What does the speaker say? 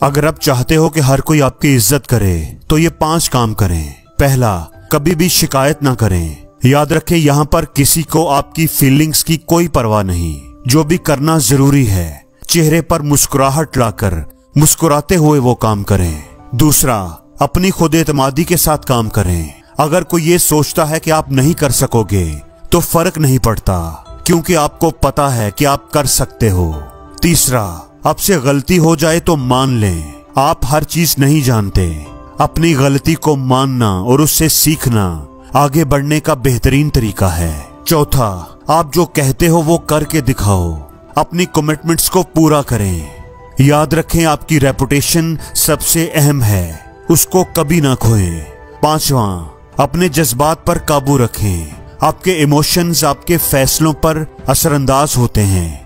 अगर आप चाहते हो कि हर कोई आपकी इज्जत करे तो ये 5 काम करें। पहला, कभी भी शिकायत ना करें। याद रखें, यहाँ पर किसी को आपकी फीलिंग्स की कोई परवाह नहीं। जो भी करना जरूरी है, चेहरे पर मुस्कुराहट लाकर मुस्कुराते हुए वो काम करें। दूसरा, अपनी खुद एतमादी के साथ काम करें। अगर कोई ये सोचता है कि आप नहीं कर सकोगे तो फर्क नहीं पड़ता, क्योंकि आपको पता है कि आप कर सकते हो। तीसरा, आपसे गलती हो जाए तो मान लें। आप हर चीज नहीं जानते। अपनी गलती को मानना और उससे सीखना आगे बढ़ने का बेहतरीन तरीका है। चौथा, आप जो कहते हो वो करके दिखाओ। अपनी कमिटमेंट्स को पूरा करें। याद रखें, आपकी रेपुटेशन सबसे अहम है, उसको कभी ना खोएं। पांचवा, अपने जज्बात पर काबू रखें। आपके इमोशंस आपके फैसलों पर असरअंदाज होते हैं।